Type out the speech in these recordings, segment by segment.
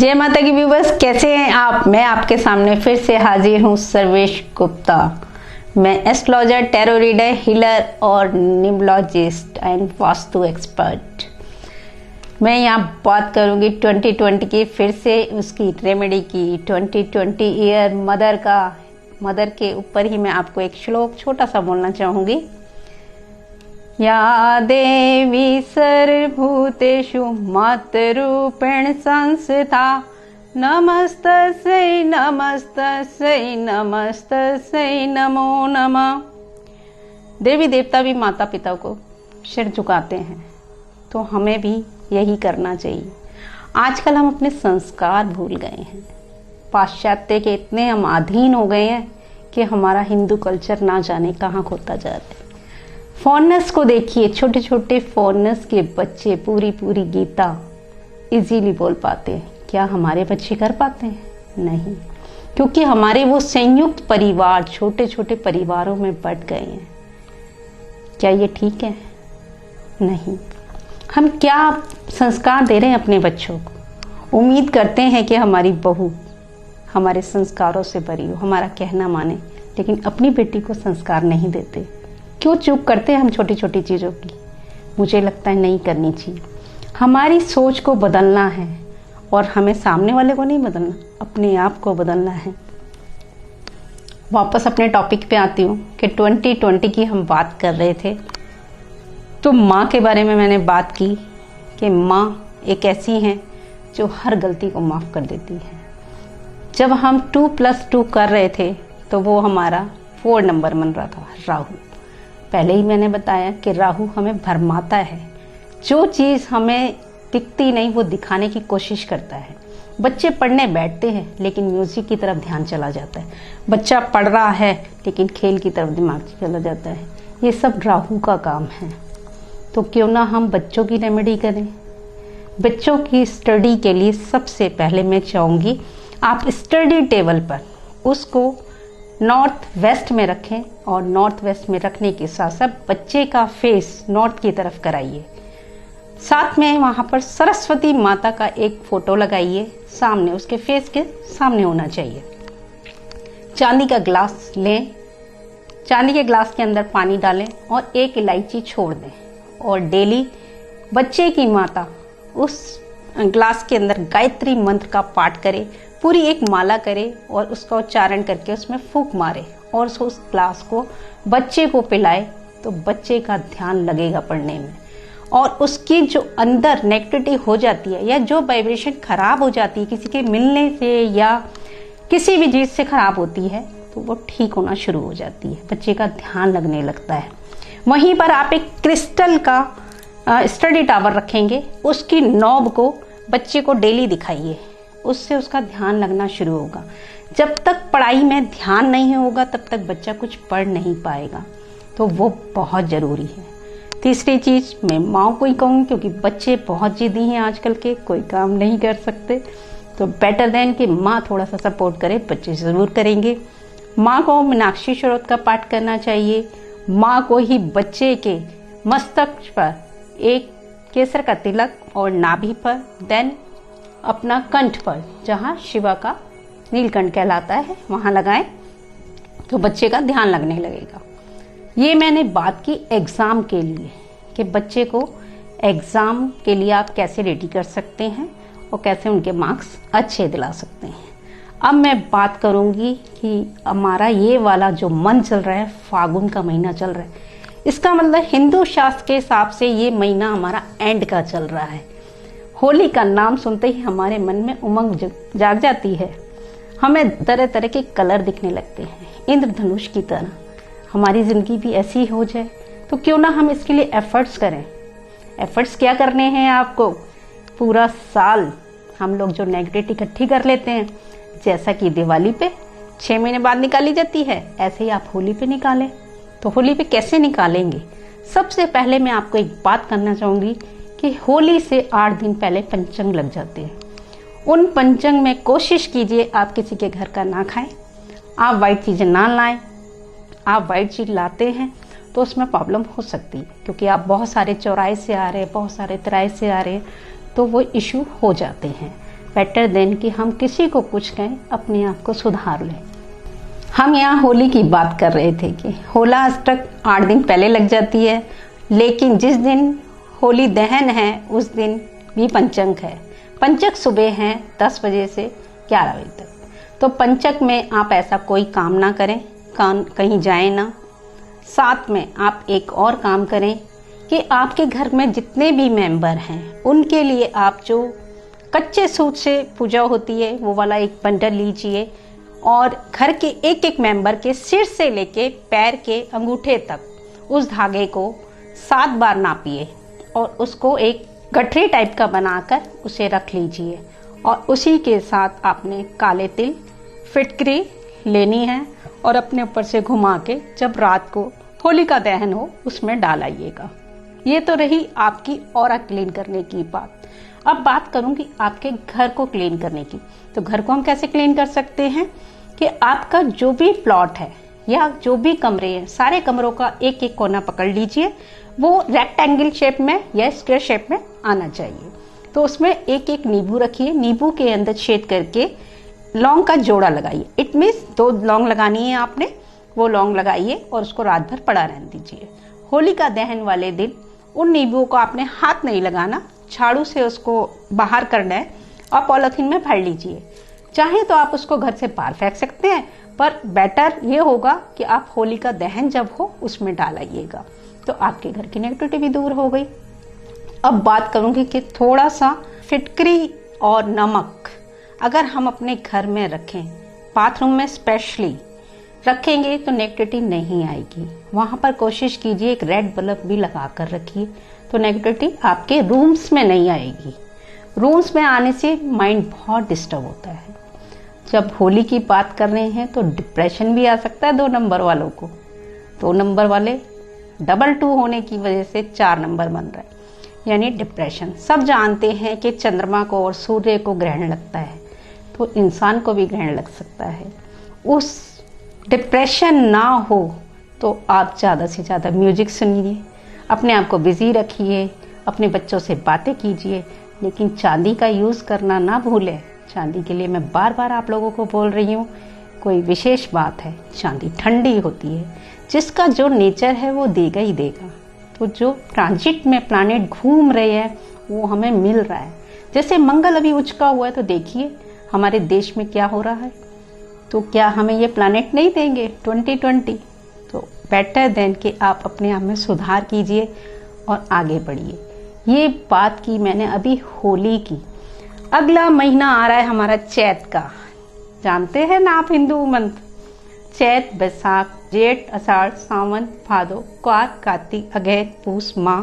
जय माता की व्यूवर्स, कैसे हैं आप। मैं आपके सामने फिर से हाजिर हूँ, सर्वेश गुप्ता। मैं एस्ट्रोलॉजर, टैरो रीडर, हीलर और न्यूमरोलॉजिस्ट एंड वास्तु एक्सपर्ट। मैं यहाँ बात करूँगी 2020 की, फिर से उसकी रेमेडी की। 2020 ईयर मदर के ऊपर ही मैं आपको एक श्लोक छोटा सा बोलना चाहूँगी। या देवी सर्वभूतेषु मातृरूपेण संस्थिता नमस्तस्यै नमस्तस्यै नमस्तस्यै नमो नमः। देवी देवता भी माता पिता को सिर झुकाते हैं, तो हमें भी यही करना चाहिए। आजकल हम अपने संस्कार भूल गए हैं, पाश्चात्य के इतने हम अधीन हो गए हैं कि हमारा हिंदू कल्चर ना जाने कहाँ खोता जा रहा है। फॉरनर्स को देखिए, छोटे छोटे फॉरनर्स के बच्चे पूरी गीता इजीली बोल पाते हैं। क्या हमारे बच्चे कर पाते हैं? नहीं, क्योंकि हमारे वो संयुक्त परिवार छोटे छोटे परिवारों में बंट गए हैं। क्या ये ठीक है? नहीं। हम क्या संस्कार दे रहे हैं अपने बच्चों को? उम्मीद करते हैं कि हमारी बहू हमारे संस्कारों से भरी हो, हमारा कहना माने, लेकिन अपनी बेटी को संस्कार नहीं देते। क्यों चूक करते हैं हम छोटी छोटी चीज़ों की? मुझे लगता है नहीं करनी चाहिए। हमारी सोच को बदलना है, और हमें सामने वाले को नहीं बदलना, अपने आप को बदलना है। वापस अपने टॉपिक पे आती हूँ कि 2020 की हम बात कर रहे थे, तो माँ के बारे में मैंने बात की कि माँ एक ऐसी हैं जो हर गलती को माफ़ कर देती है। जब हम 2+2 कर रहे थे तो वो हमारा 4 नंबर बन रहा था, राहु। पहले ही मैंने बताया कि राहु हमें भरमाता है, जो चीज़ हमें दिखती नहीं वो दिखाने की कोशिश करता है। बच्चे पढ़ने बैठते हैं लेकिन म्यूजिक की तरफ ध्यान चला जाता है, बच्चा पढ़ रहा है लेकिन खेल की तरफ दिमाग चला जाता है। ये सब राहु का काम है। तो क्यों ना हम बच्चों की रेमेडी करें। बच्चों की स्टडी के लिए सबसे पहले मैं चाहूँगी आप स्टडी टेबल पर उसको नॉर्थ वेस्ट में रखें, और नॉर्थ वेस्ट में रखने के साथ साथ बच्चे का फेस नॉर्थ की तरफ कराइए। साथ में वहाँ पर सरस्वती माता का एक फोटो लगाइए, सामने उसके फेस के सामने होना चाहिए। चांदी का ग्लास लें, चांदी के ग्लास के अंदर पानी डालें और 1 इलायची छोड़ दें, और डेली बच्चे की माता उस ग्लास के अंदर गायत्री मंत्र का पाठ करे, पूरी एक माला करे और उसका उच्चारण करके उसमें फूंक मारे और उस ग्लास को बच्चे को पिलाए, तो बच्चे का ध्यान लगेगा पढ़ने में। और उसकी जो अंदर नेगेटिविटी हो जाती है या जो वाइब्रेशन खराब हो जाती है किसी के मिलने से या किसी भी चीज़ से खराब होती है, तो वो ठीक होना शुरू हो जाती है, बच्चे का ध्यान लगने लगता है। वहीं पर आप एक क्रिस्टल का स्टडी टावर रखेंगे, उसकी नॉब को बच्चे को डेली दिखाइए, उससे उसका ध्यान लगना शुरू होगा। जब तक पढ़ाई में ध्यान नहीं होगा तब तक बच्चा कुछ पढ़ नहीं पाएगा, तो वो बहुत ज़रूरी है। तीसरी चीज़ मैं माँ को ही कहूँगी, क्योंकि बच्चे बहुत जिद्दी हैं आजकल के, कोई काम नहीं कर सकते, तो बेटर देन कि माँ थोड़ा सा सपोर्ट करे, बच्चे ज़रूर करेंगे। माँ को मीनाक्षी स्तोत्र का पाठ करना चाहिए। माँ को ही बच्चे के मस्तक पर एक केसर का तिलक और नाभि पर, देन अपना कंठ पर जहाँ शिवा का नीलकंठ कहलाता है वहाँ लगाएं, तो बच्चे का ध्यान लगने लगेगा। ये मैंने बात की एग्ज़ाम के लिए कि बच्चे को एग्ज़ाम के लिए आप कैसे रेडी कर सकते हैं और कैसे उनके मार्क्स अच्छे दिला सकते हैं। अब मैं बात करूँगी कि हमारा ये वाला जो मंथ चल रहा है, फागुन का महीना चल रहा है, इसका मतलब हिंदू शास्त्र के हिसाब से ये महीना हमारा एंड का चल रहा है। होली का नाम सुनते ही हमारे मन में उमंग जाग जाती है, हमें तरह तरह के कलर दिखने लगते हैं, इंद्रधनुष की तरह। हमारी ज़िंदगी भी ऐसी हो जाए, तो क्यों ना हम इसके लिए एफर्ट्स करें। एफर्ट्स क्या करने हैं आपको? पूरा साल हम लोग जो नेगेटिविटी इकट्ठी कर लेते हैं, जैसा कि दिवाली पे 6 महीने बाद निकाली जाती है, ऐसे ही आप होली पे निकालें। तो होली पे कैसे निकालेंगे? सबसे पहले मैं आपको एक बात करना चाहूँगी कि होली से 8 दिन पहले पंचंग लग जाते हैं। उन पंचंग में कोशिश कीजिए आप किसी के घर का ना खाएं, आप वाइट चीज़ें ना लाएं। आप वाइट चीज़ लाते हैं तो उसमें प्रॉब्लम हो सकती है, क्योंकि आप बहुत सारे चौराहे से आ रहे हैं, बहुत सारे तिराहे से आ रहे हैं, तो वो इशू हो जाते हैं। बेटर देन कि हम किसी को कुछ कहें, अपने आप को सुधार लें। हम यहाँ होली की बात कर रहे थे कि होला अष्टक 8 दिन पहले लग जाती है, लेकिन जिस दिन होली दहन है उस दिन भी पंचक है। पंचक सुबह है 10 बजे से 11 बजे तक। तो पंचक में आप ऐसा कोई काम ना करें, कहीं जाएं ना। साथ में आप एक और काम करें कि आपके घर में जितने भी मेंबर हैं उनके लिए आप जो कच्चे सूत से पूजा होती है वो वाला एक बंडल लीजिए और घर के एक एक मेंबर के सिर से लेके पैर के अंगूठे तक उस धागे को 7 बार नापिए और उसको एक गठरी टाइप का बनाकर उसे रख लीजिए। और उसी के साथ आपने काले तिल फिटकरी लेनी है और अपने ऊपर से घुमा के जब रात को होली का दहन हो उसमें डाल आइएगा। ये तो रही आपकी ऑरा क्लीन करने की बात। अब बात करूंगी आपके घर को क्लीन करने की। तो घर को हम कैसे क्लीन कर सकते हैं कि आपका जो भी प्लॉट है या जो भी कमरे हैं, सारे कमरों का एक एक कोना पकड़ लीजिए। वो रेक्टेंगल शेप में या स्क्वायर शेप में आना चाहिए। तो उसमें एक एक नींबू रखिए, नींबू के अंदर छेद करके लौंग का जोड़ा लगाइए। इट मीन्स 2 लौंग लगानी है आपने, वो लौंग लगाइए और उसको रात भर पड़ा रहने दीजिए। होली का दहन वाले दिन उन नींबुओं को आपने हाथ नहीं लगाना, झाड़ू से उसको बाहर करना है और पॉलिथीन में भर लीजिए। चाहे तो आप उसको घर से बाहर फेंक सकते हैं, पर बेटर ये होगा कि आप होली का दहन जब हो उसमें डालाइएगा। तो आपके घर की नेगेटिविटी भी दूर हो गई। अब बात करूंगी कि थोड़ा सा फिटकरी और नमक अगर हम अपने घर में रखें, बाथरूम में स्पेशली रखेंगे तो नेगेटिविटी नहीं आएगी। वहाँ पर कोशिश कीजिए एक रेड बल्ब भी लगा कर रखिए, तो नेगेटिविटी आपके रूम्स में नहीं आएगी। रूम्स में आने से माइंड बहुत डिस्टर्ब होता है। जब होली की बात कर रहे हैं तो डिप्रेशन भी आ सकता है 2 नंबर वालों को। 2 नंबर वाले 2 होने की वजह से 4 नंबर बन रहा है, यानी डिप्रेशन। सब जानते हैं कि चंद्रमा को और सूर्य को ग्रहण लगता है, तो इंसान को भी ग्रहण लग सकता है। उस डिप्रेशन ना हो तो आप ज़्यादा से ज़्यादा म्यूजिक सुनिए, अपने आप को बिजी रखिए, अपने बच्चों से बातें कीजिए, लेकिन चांदी का यूज़ करना ना भूलें। चांदी के लिए मैं बार बार आप लोगों को बोल रही हूँ, कोई विशेष बात है, चांदी ठंडी होती है, जिसका जो नेचर है वो देगा ही देगा। तो जो ट्रांजिट में प्लैनेट घूम रहे हैं वो हमें मिल रहा है। जैसे मंगल अभी उचका हुआ है, तो देखिए हमारे देश में क्या हो रहा है, तो क्या हमें ये प्लैनेट नहीं देंगे 2020? तो बेटर देन कि आप अपने आप में सुधार कीजिए और आगे बढ़िए। ये बात की मैंने अभी होली की। अगला महीना आ रहा है हमारा चैत का, जानते हैं ना आप हिंदू मंत्र, चैत, बैसाख, जेठ, आषाढ़, सावन, भादो, क्वार, कार्तिक, अगैत, पूस, माह,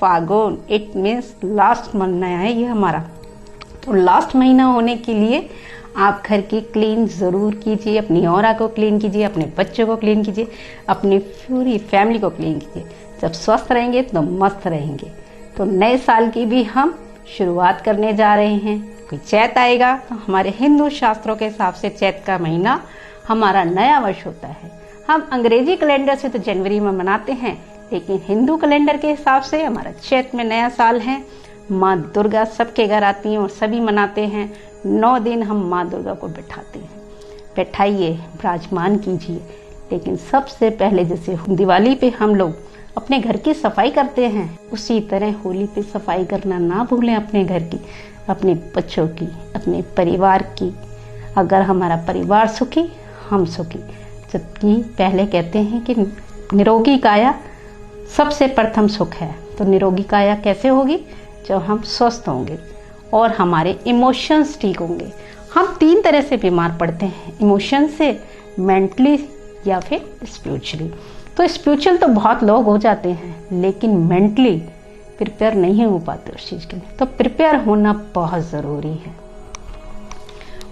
फागुन। इट मीन्स लास्ट महीना है ये हमारा। तो लास्ट महीना होने के लिए आप घर की क्लीन ज़रूर कीजिए, अपनी ऑरा को क्लीन कीजिए, अपने बच्चों को क्लीन कीजिए, अपनी पूरी फैमिली को क्लीन कीजिए। जब स्वस्थ रहेंगे तो मस्त रहेंगे। तो नए साल की भी हम शुरुआत करने जा रहे हैं। कोई चैत आएगा तो हमारे हिंदू शास्त्रों के हिसाब से चैत का महीना हमारा नया वर्ष होता है। हम अंग्रेजी कैलेंडर से तो जनवरी में मनाते हैं, लेकिन हिंदू कैलेंडर के हिसाब से हमारा चैत में नया साल है। माँ दुर्गा सबके घर आती हैं और सभी मनाते हैं। 9 दिन हम माँ दुर्गा को बैठाते हैं। बैठाइए, विराजमान कीजिए। लेकिन सबसे पहले जैसे दिवाली पे हम लोग अपने घर की सफाई करते हैं, उसी तरह होली पे सफाई करना ना भूलें अपने घर की, अपने बच्चों की, अपने परिवार की। अगर हमारा परिवार सुखी, हम सुखी। जबकि पहले कहते हैं कि निरोगी काया सबसे प्रथम सुख है। तो निरोगी काया कैसे होगी? जब हम स्वस्थ होंगे और हमारे इमोशंस ठीक होंगे। हम 3 तरह से बीमार पड़ते हैं, इमोशन से, मेंटली या फिर स्पिरिचुअली। तो स्पिरिचुअल तो बहुत लोग हो जाते हैं, लेकिन मेंटली प्रिपेयर नहीं हो पाते उस चीज़ के लिए। तो प्रिपेयर होना बहुत ज़रूरी है।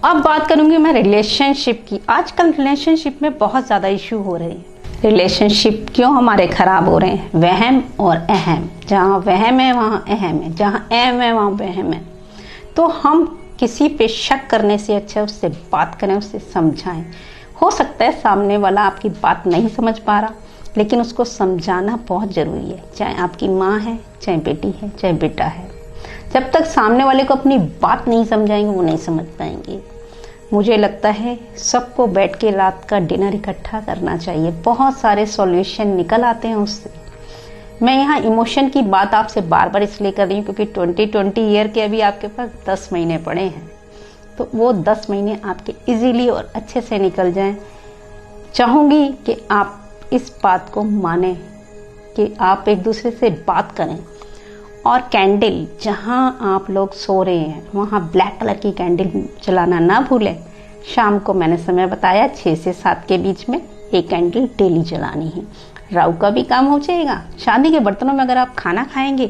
अब बात करूंगी मैं रिलेशनशिप की। आजकल रिलेशनशिप में बहुत ज़्यादा इशू हो रहे हैं। रिलेशनशिप क्यों हमारे खराब हो रहे हैं? वहम और अहम। जहाँ वहम है वहाँ अहम है, जहाँ अहम है वहाँ वहम है। तो हम किसी पे शक करने से अच्छा उससे बात करें, उससे समझाएं। हो सकता है सामने वाला आपकी बात नहीं समझ पा रहा, लेकिन उसको समझाना बहुत ज़रूरी है। चाहे आपकी माँ है, चाहे बेटी है, चाहे बेटा है, जब तक सामने वाले को अपनी बात नहीं समझाएंगे वो नहीं समझ पाएंगे। मुझे लगता है सबको बैठ के रात का डिनर इकट्ठा करना चाहिए, बहुत सारे सॉल्यूशन निकल आते हैं उससे। मैं यहाँ इमोशन की बात आपसे बार बार इसलिए कर रही हूँ क्योंकि 2020 ईयर के अभी आपके पास 10 महीने पड़े हैं, तो वो 10 महीने आपके इजीली और अच्छे से निकल जाएं। चाहूँगी कि आप इस बात को माने कि आप एक दूसरे से बात करें, और कैंडल जहाँ आप लोग सो रहे हैं वहाँ ब्लैक कलर की कैंडल जलाना ना भूलें। शाम को मैंने समय बताया 6 से 7 के बीच में एक कैंडल डेली जलानी है। राहु का भी काम हो जाएगा। शादी के बर्तनों में अगर आप खाना खाएंगे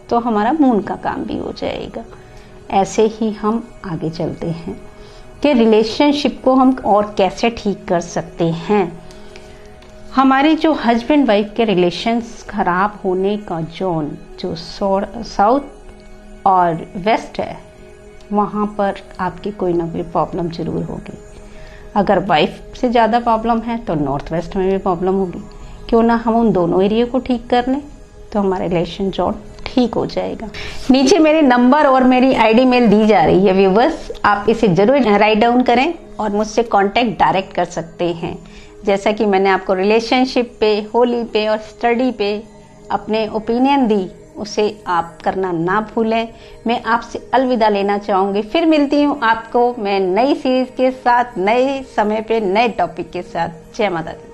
तो हमारा मून का काम भी हो जाएगा। ऐसे ही हम आगे चलते हैं कि रिलेशनशिप को हम और कैसे ठीक कर सकते हैं। हमारे जो हस्बैंड वाइफ के रिलेशंस खराब होने का जोन जो साउथ और वेस्ट है, वहाँ पर आपकी कोई ना कोई प्रॉब्लम जरूर होगी। अगर वाइफ से ज़्यादा प्रॉब्लम है तो नॉर्थ वेस्ट में भी प्रॉब्लम होगी। क्यों ना हम उन दोनों एरिया को ठीक कर लें तो हमारा रिलेशन जोन ठीक हो जाएगा। नीचे मेरे नंबर और मेरी आईडी मेल दी जा रही है व्यूवर्स, आप इसे जरूर राइट डाउन करें और मुझसे कांटेक्ट डायरेक्ट कर सकते हैं। जैसा कि मैंने आपको रिलेशनशिप पे, होली पे और स्टडी पे अपने ओपिनियन दी, उसे आप करना ना भूलें। मैं आपसे अलविदा लेना चाहूँगी। फिर मिलती हूँ आपको मैं नई सीरीज के साथ, नए समय पे, नए टॉपिक के साथ। जय माता दी।